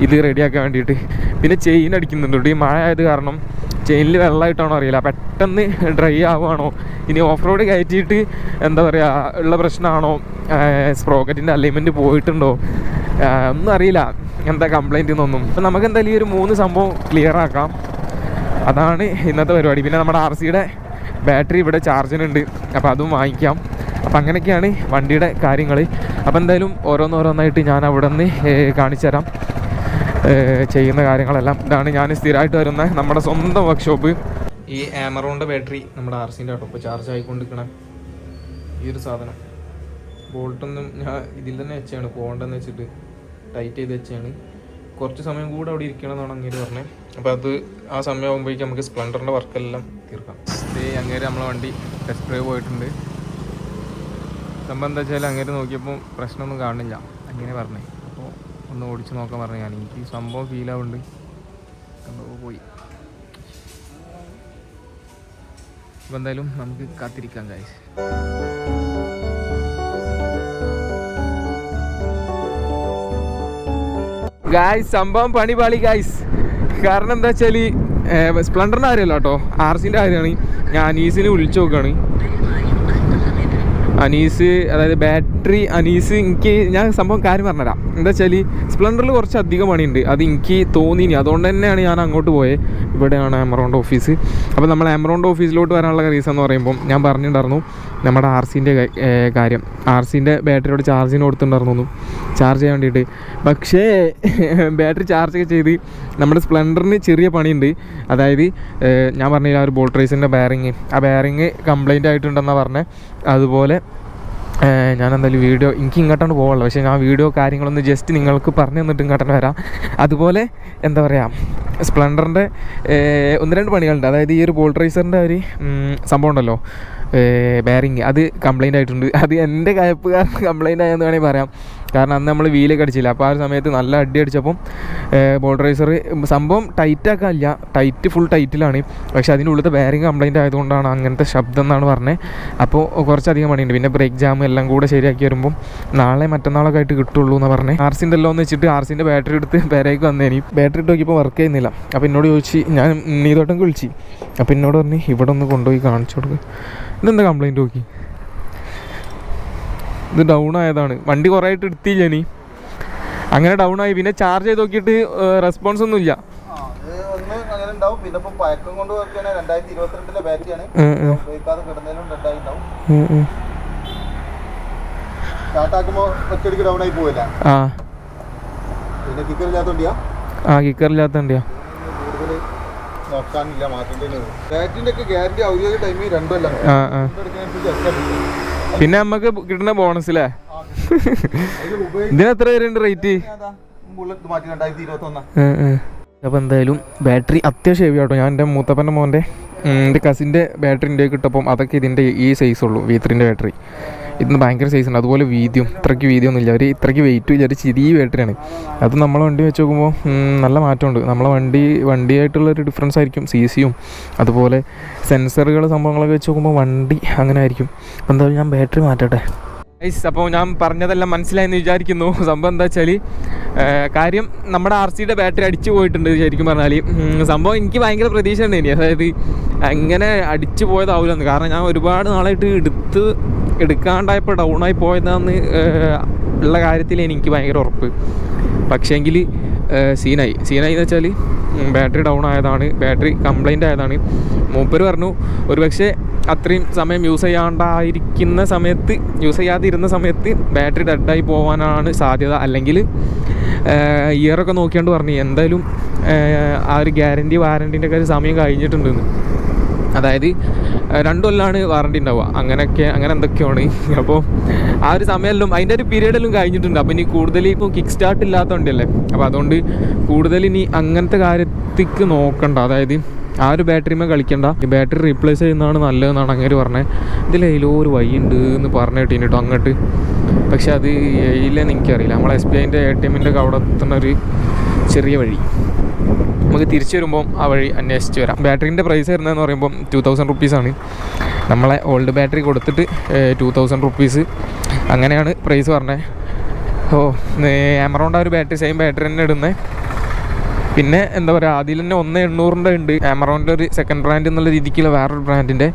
ഇത് റെഡിയാക്കാൻ വേണ്ടിയിട്ട്. പിന്നെ ചെയിൻ അടിക്കുന്നുണ്ട്. ഈ മഴ ആയത് കാരണം ചെയിനിൽ വെള്ളമായിട്ടാണോ അറിയില്ല, പെട്ടെന്ന് ഡ്രൈ ആവുകയാണോ, ഇനി ഓഫ് റോഡ് കയറ്റിയിട്ട് എന്താ പറയുക ഉള്ള പ്രശ്നമാണോ, സ്പ്രോക്കറ്റിൻ്റെ അലൈൻമെൻറ്റ് പോയിട്ടുണ്ടോ ഒന്നും അറിയില്ല എന്താ കംപ്ലൈൻറ്റ് എന്നൊന്നും. അപ്പം നമുക്ക് എന്തായാലും ഈ ഒരു 3 സംഭവം ക്ലിയർ ആക്കാം. അതാണ് ഇന്നത്തെ പരിപാടി. പിന്നെ നമ്മുടെ RCയുടെ ബാറ്ററി ഇവിടെ ചാർജിനുണ്ട്, അപ്പോൾ അതും വാങ്ങിക്കാം. അപ്പം അങ്ങനെയൊക്കെയാണ് വണ്ടിയുടെ കാര്യങ്ങൾ. അപ്പോൾ എന്തായാലും ഓരോന്നോരോന്നായിട്ട് ഞാൻ അവിടെ നിന്ന് കാണിച്ചു തരാം ചെയ്യുന്ന കാര്യങ്ങളെല്ലാം. ഇതാണ് ഞാൻ സ്ഥിരമായിട്ട് വരുന്ന നമ്മുടെ സ്വന്തം വർക്ക്ഷോപ്പ്. ഈ ആമറോണിൻ്റെ ബാറ്ററി നമ്മുടെ RCൻ്റെ ആട്ടോ ഇപ്പോൾ ചാർജ് ആയിക്കൊണ്ടിരിക്കണം. ഈ ഒരു സാധനം ബോൾട്ടൊന്നും ഞാൻ ഇതിൽ തന്നെ വെച്ചാണ്, പോകണ്ടെന്ന് വെച്ചിട്ട് ടൈറ്റ് ചെയ്ത് വെച്ചാണ്. കുറച്ച് സമയം കൂടെ അവിടെ ഇരിക്കണമെന്നാണ് അങ്ങേര് പറഞ്ഞത്. അപ്പോൾ അത് ആ സമയമാകുമ്പോഴേക്കും നമുക്ക് സ്പ്ലെൻഡറിൻ്റെ വർക്കെല്ലാം തീർക്കാം. അങ്ങേര് നമ്മളെ വണ്ടി ടെസ്റ്റ് ഡ്രൈവ് പോയിട്ടുണ്ട്. സംഭവം എന്താ വെച്ചാൽ അങ്ങേര് നോക്കിയപ്പോൾ പ്രശ്നമൊന്നും കാണില്ല അങ്ങനെ പറഞ്ഞേ. അപ്പോൾ ഒന്ന് ഓടിച്ച് നോക്കാൻ പറഞ്ഞു. ഞാൻ എനിക്ക് ഈ സംഭവം ഫീലാവുന്നുണ്ട്. സംഭവം പോയി. അപ്പോൾ എന്തായാലും നമുക്ക് കാത്തിരിക്കാം ഗൈസ്. ഗായ്സ് സംഭവം പണി പാളി ഗായ്സ്. കാരണം എന്താ വെച്ചാൽ സ്പ്ലെൻഡറിൻ്റെ കാര്യമല്ല കേട്ടോ, RCൻ്റെ കാര്യമാണ്. ഞാൻ അനീസിനെ വിളിച്ചു നോക്കുകയാണ്. അനീസ്, അതായത് ബാറ്ററി അനീസ്, ഞാൻ സംഭവം കാര്യം പറഞ്ഞുതരാം. എന്താ വെച്ചാൽ സ്പ്ലെൻഡറിൽ കുറച്ച് അധികം പണിയുണ്ട്, അത് എനിക്ക് തോന്നിനി. അതുകൊണ്ട് തന്നെയാണ് ഞാൻ അങ്ങോട്ട് പോയത്. ഇവിടെയാണ് ആമറോണിൻ്റെ ഓഫീസ്. അപ്പോൾ നമ്മൾ ആമറോണിൻ്റെ ഓഫീസിലോട്ട് വരാനുള്ള റീസൺ എന്ന് പറയുമ്പോൾ ഞാൻ പറഞ്ഞിട്ടുണ്ടായിരുന്നു നമ്മുടെ RCൻ്റെ കാര്യം. RCൻ്റെ ബാറ്ററിയോട് ചാർജിന് കൊടുത്തിട്ടുണ്ടായിരുന്നു ചാർജ് ചെയ്യാൻ വേണ്ടിയിട്ട്. പക്ഷേ ബാറ്ററി ചാർജൊക്കെ ചെയ്ത് നമ്മുടെ സ്പ്ലെൻഡറിന് ചെറിയ പണിയുണ്ട്. അതായത് ഞാൻ പറഞ്ഞില്ല ആ ഒരു ബോൾട്ട് റേസിൻ്റെ ആ ബെയറിങ് കംപ്ലൈൻ്റ് ആയിട്ടുണ്ടെന്നാണ് പറഞ്ഞത്. അതുപോലെ ഞാൻ എന്തായാലും വീഡിയോ എനിക്ക് ഇങ്ങോട്ടാണ് പോകാനുള്ളത്, പക്ഷേ ഞാൻ വീഡിയോ കാര്യങ്ങളൊന്ന് ജസ്റ്റ് നിങ്ങൾക്ക് പറഞ്ഞു തന്നിട്ട് ഇങ്ങോട്ടാണ് വരാം. അതുപോലെ എന്താ പറയുക, സ്പ്ലെൻഡറിൻ്റെ 1-2 പണികളുണ്ട്. അതായത് ഈ ഒരു ബോൾട്ട് റേസറിൻ്റെ ഒരു സംഭവം ഉണ്ടല്ലോ, ബെയറിങ്, അത് കംപ്ലൈൻ്റ് ആയിട്ടുണ്ട്. അത് എൻ്റെ കയപ്പ് കാരണം കംപ്ലൈൻ്റ് ആയെന്ന് വേണമെങ്കിൽ പറയാം. കാരണം അന്ന് നമ്മൾ വീലൊക്കെ അടിച്ചില്ല. അപ്പോൾ ആ ഒരു സമയത്ത് നല്ല അടി അടിച്ചപ്പം ബോൾട്ട് റേസർ സംഭവം ടൈറ്റാക്കാനില്ല, ഫുൾ ടൈറ്റിലാണ്. പക്ഷേ അതിൻ്റെ ഉള്ളിലത്തെ ബെയറിങ് കംപ്ലൈൻ്റ് ആയതുകൊണ്ടാണ് അങ്ങനത്തെ ശബ്ദം എന്നാണ് പറഞ്ഞത്. അപ്പോൾ കുറച്ചധികം പണിയുണ്ട്. പിന്നെ ബ്രേക്ക് ജാം എല്ലാം കൂടെ ശരിയാക്കി വരുമ്പം നാളെ മറ്റന്നാളൊക്കെ ആയിട്ട് കിട്ടുള്ളൂ എന്ന് പറഞ്ഞത്. RCൻ്റെ എല്ലാം എന്ന് വെച്ചിട്ട് RCൻ്റെ ബാറ്ററി എടുത്ത് പേരേക്ക് വന്നേനി. ബാറ്ററി ഇട്ട് നോക്കിയപ്പോൾ വർക്ക് ചെയ്യുന്നില്ല. അപ്പോൾ എന്നോട് ചോദിച്ച്, ഞാൻ നീതോട്ടം വിളിച്ച്. അപ്പോൾ എന്നോട് പറഞ്ഞ് ഇവിടെ ഒന്ന് കൊണ്ടുപോയി കാണിച്ചു കൊടുക്കുക. ഇതെന്താ കംപ്ലൈൻറ്റ് നോക്കി, ഇത് ഡൗൺ ആയതാണ്. വണ്ടി കുറേ ആയിട്ട് എടുത്തില്ല ഇനി, അങ്ങനെ ഡൗൺ ആയി. പിന്നെ ചാർജ് ചെയ്ത് നോക്കിയിട്ട് റെസ്പോൺസ് ഒന്നും ഇല്ല. കിക്കറില്ലാത്തോണ്ടിയാ നോക്കാനില്ല. പിന്നെ നമുക്ക് കിട്ടുന്ന ബോണസ് അല്ലേ? ഇതിന് എത്ര വരുന്നുണ്ട് റേറ്റ്? അപ്പോൾ എന്തായാലും ബാറ്ററി അത്യാവശ്യം ഹെവി ആട്ടോ. ഞാൻ എൻ്റെ മൂത്തപ്പൻ്റെ മോൻ്റെ എൻ്റെ കസിൻ്റെ ബാറ്ററി ഇന്ത്യയിൽ കിട്ടപ്പം അതൊക്കെ ഇതിൻ്റെ ഈ സൈസുള്ളൂ. V3ൻ്റെ ബാറ്ററി ഇതിന് ഭയങ്കര സൈസുണ്ട്. അതുപോലെ വീതിയും ഇത്രയ്ക്ക് വീതിയൊന്നുമില്ല. ഒരു ഇത്രയ്ക്ക് വെയിറ്റ് വിചാരിച്ച് ചെറിയ ബാറ്ററിയാണ്. അത് നമ്മളെ വണ്ടി വെച്ച് നോക്കുമ്പോൾ നല്ല മാറ്റമുണ്ട്. നമ്മളെ വണ്ടിയായിട്ടുള്ളൊരു ഡിഫറൻസ് ആയിരിക്കും. CCയും അതുപോലെ സെൻസറുകൾ സംഭവങ്ങളൊക്കെ വെച്ച് നോക്കുമ്പോൾ വണ്ടി അങ്ങനെ ആയിരിക്കും. അപ്പോൾ എന്തായാലും ഞാൻ ബാറ്ററി മാറ്റട്ടെ. അപ്പോൾ ഞാൻ പറഞ്ഞതെല്ലാം മനസ്സിലായെന്ന് വിചാരിക്കുന്നു. സംഭവം എന്താ വെച്ചാൽ കാര്യം നമ്മുടെ RCയുടെ ബാറ്ററി അടിച്ചു പോയിട്ടുണ്ട്. ശരിക്കും പറഞ്ഞാൽ സംഭവം എനിക്ക് ഭയങ്കര പ്രതീക്ഷ ഉണ്ട് ഇനി, അതായത് അങ്ങനെ അടിച്ചു പോയതാവില്ലെന്ന്. കാരണം ഞാൻ ഒരുപാട് നാളായിട്ട് എടുക്കാണ്ടായപ്പോൾ ഡൗണായി പോയതാന്ന് ഉള്ള കാര്യത്തിൽ എനിക്ക് ഭയങ്കര ഉറപ്പ്. പക്ഷേങ്കിൽ സീനായി എന്ന് വെച്ചാൽ ബാറ്ററി ഡൗൺ ആയതാണ്, ബാറ്ററി കംപ്ലൈൻ്റ് ആയതാണ്. മൂപ്പര് പറഞ്ഞു ഒരു പക്ഷേ അത്രയും സമയം യൂസ് ചെയ്യാതിരുന്ന സമയത്ത് ബാറ്ററി ഡെഡായി പോകാനാണ് സാധ്യത. അല്ലെങ്കിൽ ഇയറൊക്കെ നോക്കിയാണ്ട് പറഞ്ഞു എന്തായാലും ആ ഒരു വാറൻറ്റീൻ്റെ ഒക്കെ ഒരു സമയം കഴിഞ്ഞിട്ടുണ്ടെന്ന്. അതായത് 2 കൊല്ലമാണ് വാറണ്ടി ഉണ്ടാവുക, അങ്ങനെ എന്തൊക്കെയാണ്. അപ്പോൾ ആ ഒരു സമയമെല്ലാം അതിൻ്റെ ഒരു പീരീഡെല്ലാം കഴിഞ്ഞിട്ടുണ്ട്. അപ്പോൾ ഇനി കൂടുതൽ ഇപ്പോൾ കിക്ക് സ്റ്റാർട്ട് ഇല്ലാത്തതുകൊണ്ടല്ലേ, അപ്പോൾ അതുകൊണ്ട് കൂടുതൽ ഇനി അങ്ങനത്തെ കാര്യത്തേക്ക് നോക്കണ്ട. അതായത് ആ ഒരു ബാറ്ററിമേ കളിക്കണ്ട, ഈ ബാറ്ററി റീപ്ലേസ് ചെയ്യുന്നതാണ് നല്ലതെന്നാണ് അങ്ങനെ പറഞ്ഞത്. ഇതിലേലോ ഒരു വഴി ഉണ്ട് എന്ന് പറഞ്ഞു കേട്ടീന് കേട്ടോ അങ്ങോട്ട്. പക്ഷെ അത് ഇല്ലെന്ന് എനിക്കറിയില്ല. നമ്മളെ SBIൻ്റെ ATMൻ്റെ അവിടെ എത്തുന്ന ഒരു ചെറിയ വഴി, നമുക്ക് തിരിച്ചു വരുമ്പം ആ വഴി അന്വേഷിച്ച് വരാം. ബാറ്ററിൻ്റെ പ്രൈസ് വരുന്നതെന്ന് പറയുമ്പം 2000 റുപ്പീസാണ്. നമ്മളെ ഓൾഡ് ബാറ്ററി കൊടുത്തിട്ട് 2000 റുപ്പീസ് അങ്ങനെയാണ് പ്രൈസ് പറഞ്ഞത്. ആമറോണിൻ്റെ ആ ഒരു ബാറ്ററി സെയിം ബാറ്ററി തന്നെ ഇടുന്നത്. പിന്നെ എന്താ പറയുക, അതിൽ തന്നെ 1800 ഉണ്ട് ആമറോണിൻ്റെ ഒരു സെക്കൻഡ് ബ്രാൻഡ് എന്നുള്ള രീതിക്കുള്ള വേറൊരു ബ്രാൻഡിൻ്റെ.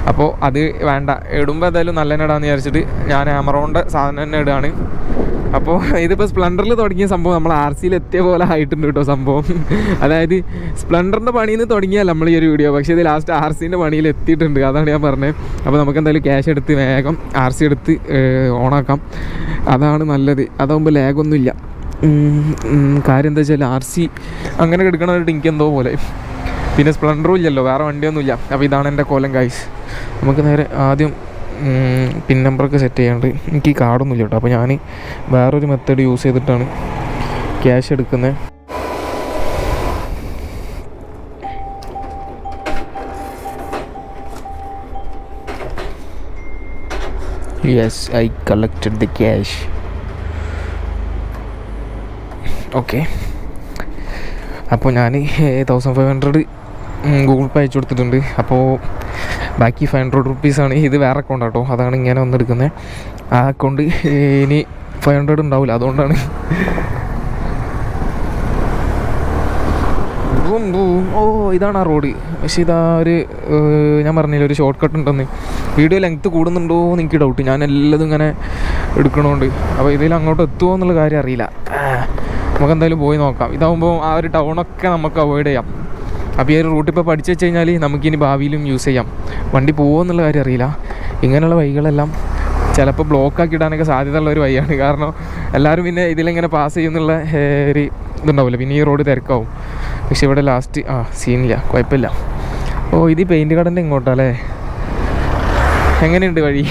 അപ്പോൾ അത് വേണ്ട, ഇടുമ്പോൾ എന്തായാലും നല്ല തന്നെ ഇടാന്ന് വിചാരിച്ചിട്ട് ഞാൻ ആമറോണിൻ്റെ സാധനം തന്നെ ഇടുകയാണ്. അപ്പോൾ ഇതിപ്പോൾ സ്പ്ലെൻഡറിൽ തുടങ്ങിയ സംഭവം നമ്മൾ RCയിൽ എത്തിയ പോലെ ആയിട്ടുണ്ട് കേട്ടോ സംഭവം. അതായത് സ്പ്ലെൻഡറിൻ്റെ പണിയിൽ നിന്ന് തുടങ്ങിയല്ല നമ്മൾ ഈ ഒരു വീഡിയോ, പക്ഷേ ഇത് ലാസ്റ്റ് RCൻ്റെ പണിയിൽ എത്തിയിട്ടുണ്ട്. അതാണ് ഞാൻ പറഞ്ഞത്. അപ്പോൾ നമുക്ക് എന്തായാലും ക്യാഷ് എടുത്ത് വേഗം RC എടുത്ത് ഓണാക്കാം, അതാണ് നല്ലത്. അതാകുമ്പോൾ ലാഗൊന്നുമില്ല. കാര്യം എന്താ വെച്ചാൽ RC അങ്ങനെ എടുക്കണമായിട്ട് എനിക്കെന്തോ പോലെ. പിന്നെ സ്പ്ലെൻഡറും ഇല്ലല്ലോ, വേറെ വണ്ടിയൊന്നുമില്ല. അപ്പോൾ ഇതാണ് എൻ്റെ കോലം ഗൈസ്. നമുക്ക് നേരെ ആദ്യം പിൻ നമ്പറൊക്കെ സെറ്റ് ചെയ്യാണ്ട്. എനിക്ക് ഈ കാർഡൊന്നുമില്ല കേട്ടോ, അപ്പോൾ ഞാൻ വേറൊരു മെത്തേഡ് യൂസ് ചെയ്തിട്ടാണ് ക്യാഷ് എടുക്കുന്നത്. Yes, I collected the cash. Okay, അപ്പോൾ ഞാൻ 1500 ഗൂഗിൾ പേ അയച്ചു കൊടുത്തിട്ടുണ്ട്. അപ്പോൾ ബാക്കി 500 റുപ്പീസാണ്. ഇത് വേറെ അക്കൗണ്ട് കേട്ടോ, അതാണ് ഇങ്ങനെ വന്നെടുക്കുന്നത്. ആ അക്കൗണ്ട് ഇനി 500 ഉണ്ടാവില്ല, അതുകൊണ്ടാണ്. ഇതാണ് ആ റോഡ്. പക്ഷേ ഇതാ ഒരു ഞാൻ പറഞ്ഞില്ല ഒരു ഷോർട്ട് കട്ട് ഉണ്ടെന്ന്. വീഡിയോ ലെങ്ത്ത് കൂടുന്നുണ്ടോ എന്ന് എനിക്ക് ഡൗട്ട്, ഞാൻ എല്ലതും ഇങ്ങനെ എടുക്കണോണ്ട്. അപ്പോൾ ഇതിൽ അങ്ങോട്ട് എത്തുമോ എന്നുള്ള കാര്യം അറിയില്ല. നമുക്ക് എന്തായാലും പോയി നോക്കാം. ഇതാകുമ്പോൾ ആ ഒരു ടൗണൊക്കെ നമുക്ക് അവോയ്ഡ് ചെയ്യാം. അപ്പോൾ ഈ ഒരു റൂട്ട് ഇപ്പോൾ പഠിച്ചു വെച്ച് കഴിഞ്ഞാൽ നമുക്കിനി ഭാവിയിലും യൂസ് ചെയ്യാം. വണ്ടി പോകുമോ എന്നുള്ള കാര്യം അറിയില്ല. ഇങ്ങനെയുള്ള വഴികളെല്ലാം ചിലപ്പോൾ ബ്ലോക്കാക്കി ഇടാനൊക്കെ സാധ്യതയുള്ള ഒരു വഴിയാണ്. കാരണം എല്ലാവരും പിന്നെ ഇതിലിങ്ങനെ പാസ് ചെയ്യുന്നുള്ള ഒരു ഇതുണ്ടാവില്ല, പിന്നെ ഈ റോഡ് തിരക്കാവും. പക്ഷെ ഇവിടെ ലാസ്റ്റ് സീനില്ല, കുഴപ്പമില്ല. ഇത് പെയിൻറ്റ് കടൻ്റെ ഇങ്ങോട്ടല്ലേ? എങ്ങനെയുണ്ട് വഴി?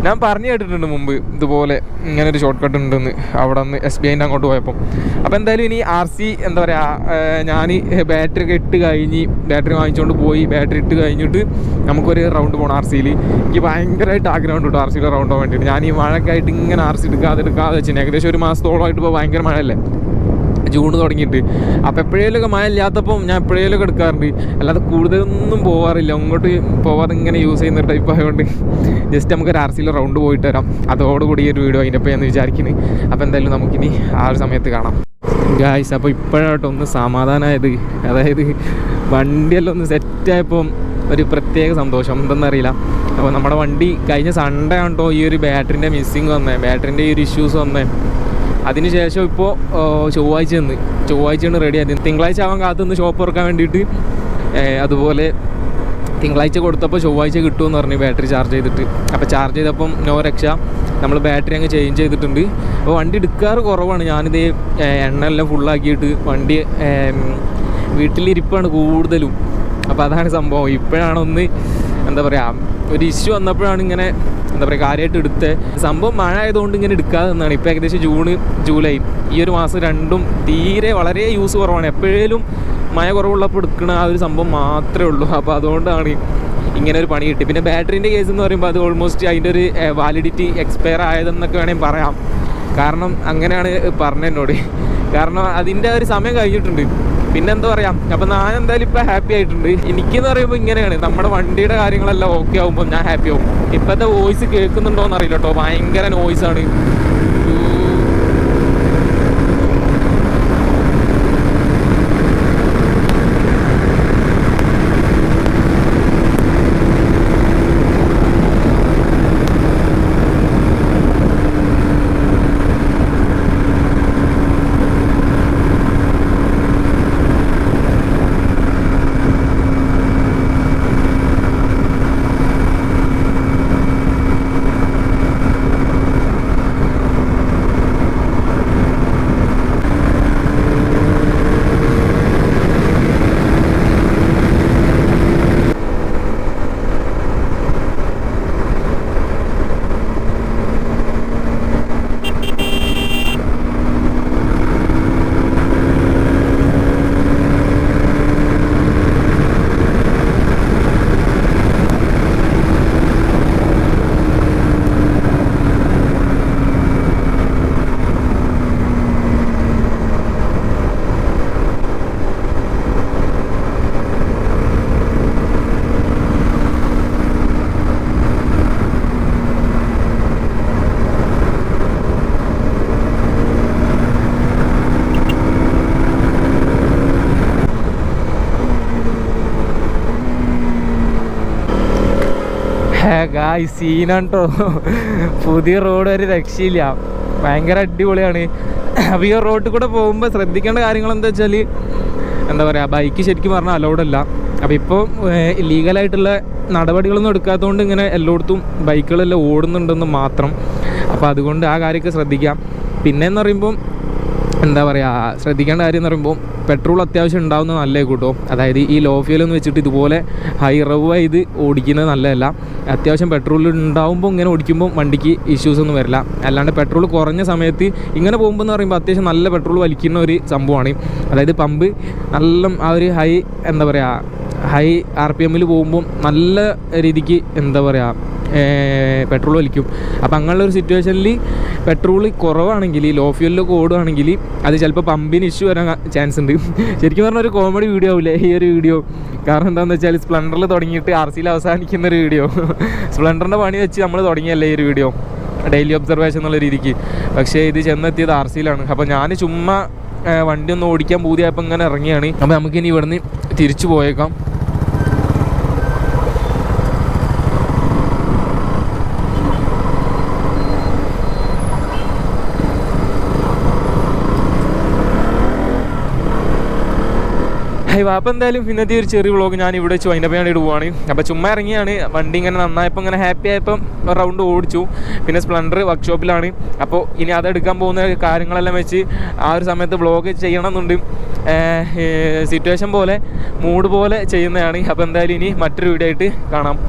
ഞാൻ പറഞ്ഞു കേട്ടിട്ടുണ്ട് മുമ്പ് ഇതുപോലെ ഇങ്ങനെ ഒരു ഷോർട്ട് കട്ട് ഉണ്ടെന്ന് അവിടെ നിന്ന് SBIൻ്റെ അങ്ങോട്ട് പോയപ്പോൾ. അപ്പോൾ എന്തായാലും ഇനി RC എന്താ പറയുക, ഞാൻ ബാറ്ററി ഒക്കെ ഇട്ട് കഴിഞ്ഞ് ബാറ്ററി വാങ്ങിച്ചുകൊണ്ട് പോയി ബാറ്ററി ഇട്ട് കഴിഞ്ഞിട്ട് നമുക്കൊരു റൗണ്ട് പോകണം RCയിൽ. എനിക്ക് ഭയങ്കരമായിട്ട് ആഗ്രഹമുണ്ട് കേട്ടോ RCയുടെ റൗണ്ട് പോകാൻ വേണ്ടിയിട്ട്. ഞാൻ ഈ മഴയൊക്കെ ആയിട്ട് ഇങ്ങനെ RC എടുക്കാതെ വെച്ചാൽ ഏകദേശം ഒരു മാസത്തോളമായിട്ട് ഇപ്പോൾ ഭയങ്കര മഴയല്ലേ, ജൂൺ തുടങ്ങിയിട്ട്. അപ്പോൾ എപ്പോഴേലൊക്കെ മഴ ഇല്ലാത്തപ്പം ഞാൻ എപ്പോഴേലൊക്കെ എടുക്കാറുണ്ട്, അല്ലാതെ കൂടുതലൊന്നും പോകാറില്ല. അങ്ങോട്ട് പോകാതെ ഇങ്ങനെ യൂസ് ചെയ്യുന്ന ടൈപ്പ് ആയതുകൊണ്ട് ജസ്റ്റ് നമുക്കൊരു RCയിൽ റൗണ്ട് പോയിട്ട് വരാം. അതോടുകൂടി ഈ ഒരു വീഡിയോ അതിൻ്റെ എന്ന് വിചാരിക്കുന്നു. അപ്പോൾ എന്തായാലും നമുക്കിനി ആ ഒരു സമയത്ത് കാണാം ഗായ്സ്. അപ്പോൾ ഇപ്പോഴാട്ടോ ഒന്ന് സമാധാനമായത്. അതായത് വണ്ടിയെല്ലാം ഒന്ന് സെറ്റായപ്പം ഒരു പ്രത്യേക സന്തോഷം, എന്തെന്നറിയില്ല. അപ്പോൾ നമ്മുടെ വണ്ടി കഴിഞ്ഞ സൺഡേ ആണോ ഈ ഒരു ബാറ്ററിൻ്റെ മിസ്സിങ് വന്നത്, ബാറ്ററിൻ്റെ ഈ ഒരു ഇഷ്യൂസ് വന്നത്. അതിനുശേഷം ഇപ്പോൾ ചൊവ്വാഴ്ചയാണ് റെഡി ആയത്. തിങ്കളാഴ്ച ആവാൻ കാത്തുനിന്ന് ഷോപ്പ് തുറക്കാൻ വേണ്ടിയിട്ട്. അതുപോലെ തിങ്കളാഴ്ച കൊടുത്തപ്പോൾ ചൊവ്വാഴ്ച കിട്ടുമെന്ന് പറഞ്ഞു ബാറ്ററി ചാർജ് ചെയ്തിട്ട്. അപ്പോൾ ചാർജ് ചെയ്തപ്പം നോ രക്ഷ, നമ്മൾ ബാറ്ററി അങ്ങ് ചേഞ്ച് ചെയ്തിട്ടുണ്ട്. അപ്പോൾ വണ്ടി എടുക്കാറ് കുറവാണ്. ഞാനിത് എണ്ണ എല്ലാം ഫുള്ളാക്കിയിട്ട് വണ്ടി വീട്ടിലിരിപ്പാണ് കൂടുതലും. അപ്പോൾ അതാണ് സംഭവം. ഇപ്പോഴാണ് ഒന്ന് എന്താ പറയുക, ഒരു ഇഷ്യൂ വന്നപ്പോഴാണ് ഇങ്ങനെ എന്താ പറയുക കാര്യമായിട്ട് എടുത്ത്. സംഭവം മഴ ആയതുകൊണ്ട് ഇങ്ങനെ എടുക്കാതെ നിന്നാണ്. ഇപ്പോൾ ഏകദേശം ജൂൺ ജൂലൈ ഈ ഒരു മാസം രണ്ടും തീരെ വളരെ യൂസ് കുറവാണ്. എപ്പോഴേലും മഴ കുറവുള്ളപ്പോൾ എടുക്കുന്ന ആ ഒരു സംഭവം മാത്രമേ ഉള്ളൂ. അപ്പോൾ അതുകൊണ്ടാണ് ഇങ്ങനെ ഒരു പണി കിട്ടി. പിന്നെ ബാറ്ററിൻ്റെ കേസ് എന്ന് പറയുമ്പോൾ അത് ഓൾമോസ്റ്റ് അതിൻ്റെ ഒരു വാലിഡിറ്റി എക്സ്പയർ ആയതെന്നൊക്കെ വേണമെങ്കിൽ പറയാം. കാരണം അങ്ങനെയാണ് പറഞ്ഞത് എന്നോട്. കാരണം അതിൻ്റെ ഒരു സമയം കഴിഞ്ഞിട്ടുണ്ട്. പിന്നെ എന്താ പറയാം, അപ്പം ഞാൻ എന്തായാലും ഇപ്പം ഹാപ്പി ആയിട്ടുണ്ട്. എനിക്കെന്ന് പറയുമ്പോൾ ഇങ്ങനെയാണ്, നമ്മുടെ വണ്ടിയുടെ കാര്യങ്ങളെല്ലാം ഓക്കെ ആകുമ്പോൾ ഞാൻ ഹാപ്പി ആവും. ഇപ്പോഴത്തെ വോയിസ് കേൾക്കുന്നുണ്ടോയെന്ന് അറിയില്ല കേട്ടോ, ഭയങ്കര നോയ്സാണ്. സീനാട്ടോ. പുതിയ റോഡ് ഒരു രക്ഷയില്ല, ഭയങ്കര അടിപൊളിയാണ്. അപ്പോൾ ഈ റോഡിൽ കൂടെ പോകുമ്പോൾ ശ്രദ്ധിക്കേണ്ട കാര്യങ്ങൾ എന്താ വെച്ചാൽ, എന്താ പറയുക, ബൈക്ക് ശരിക്കും പറഞ്ഞാൽ അലൗഡല്ല. അപ്പോൾ ഇപ്പോൾ ലീഗലായിട്ടുള്ള നടപടികളൊന്നും എടുക്കാത്തതുകൊണ്ട് ഇങ്ങനെ എല്ലായിടത്തും ബൈക്കുകളെല്ലാം ഓടുന്നുണ്ടെന്ന് മാത്രം. അപ്പോൾ അതുകൊണ്ട് ആ കാര്യമൊക്കെ ശ്രദ്ധിക്കാം. പിന്നെയെന്ന് പറയുമ്പം എന്താ പറയുക, ശ്രദ്ധിക്കേണ്ട കാര്യം എന്ന് പറയുമ്പോൾ പെട്രോൾ അത്യാവശ്യം ഉണ്ടാവുന്നത് നല്ലത് കൂട്ടോ. അതായത് ഈ ലോ ഫ്യൂലൊന്നും വെച്ചിട്ട് ഇതുപോലെ ഹൈ റവ് ചെയ്ത് ഓടിക്കുന്നത് നല്ലതല്ല. അത്യാവശ്യം പെട്രോൾ ഉണ്ടാവുമ്പോൾ ഇങ്ങനെ ഓടിക്കുമ്പോൾ വണ്ടിക്ക് ഇഷ്യൂസ് ഒന്നും വരില്ല. അല്ലാണ്ട് പെട്രോൾ കുറഞ്ഞ സമയത്ത് ഇങ്ങനെ പോകുമ്പോൾ എന്ന് പറയുമ്പോൾ അത്യാവശ്യം നല്ല പെട്രോൾ വലിക്കുന്ന ഒരു സംഭവമാണ്. അതായത് പമ്പ് നല്ല ആ ഒരു ഹൈ എന്താ പറയുക, ഹൈ RPM പോകുമ്പോൾ നല്ല രീതിക്ക് എന്താ പറയുക പെട്രോൾ വലിക്കും. അപ്പോൾ അങ്ങനെയുള്ളൊരു സിറ്റുവേഷനിൽ പെട്രോൾ കുറവാണെങ്കിൽ, ലോ ഫ്യൂലിലൊക്കെ ഓടുകയാണെങ്കിൽ അത് ചിലപ്പോൾ പമ്പിന് ഇഷ്യൂ വരാൻ ചാൻസ് ഉണ്ട്. ശരിക്കും പറഞ്ഞാൽ ഒരു കോമഡി വീഡിയോ ആവില്ലേ ഈ ഒരു വീഡിയോ. കാരണം എന്താണെന്ന് വെച്ചാൽ സ്പ്ലെൻഡറിൽ തുടങ്ങിയിട്ട് RCയിൽ അവസാനിക്കുന്നൊരു വീഡിയോ. സ്പ്ലെൻഡറിൻ്റെ പണി വെച്ച് നമ്മൾ തുടങ്ങിയല്ലേ ഈ ഒരു വീഡിയോ, ഡെയിലി ഒബ്സർവേഷൻ എന്നുള്ള രീതിക്ക്. പക്ഷേ ഇത് ചെന്നെത്തിയത് RCയിലാണ്. അപ്പോൾ ഞാൻ ചുമ്മാ വണ്ടി ഒന്ന് ഓടിക്കാൻ പൂതിയായപ്പോൾ ഇങ്ങനെ ഇറങ്ങിയാണ്. അപ്പോൾ നമുക്കിനി ഇവിടുന്ന് തിരിച്ചു പോയേക്കാം. അപ്പോൾ എന്തായാലും ഇന്നത്തെ ഒരു ചെറിയ വ്ളോഗ് ഞാൻ ഇവിടെ വെച്ച് വൈൻഡപ്പ് ചെയ്യാൻ പോവാണ്. അപ്പോൾ ചുമ്മാ ഇറങ്ങിയാണ്. വണ്ടി ഇങ്ങനെ നന്നായപ്പോൾ ഇങ്ങനെ ഹാപ്പി ആയപ്പം റൗണ്ട് ഓടിച്ചു. പിന്നെ സ്പ്ലെൻഡർ വർക്ക്ഷോപ്പിലാണ്. അപ്പോൾ ഇനി അതെടുക്കാൻ പോകുന്ന കാര്യങ്ങളെല്ലാം വെച്ച് ആ ഒരു സമയത്ത് വ്ളോഗ് ചെയ്യണമെന്നുണ്ട്. സിറ്റുവേഷൻ പോലെ മൂഡ് പോലെ ചെയ്യുന്നതാണ്. അപ്പോൾ എന്തായാലും ഇനി മറ്റൊരു വീഡിയോ ആയിട്ട് കാണാം.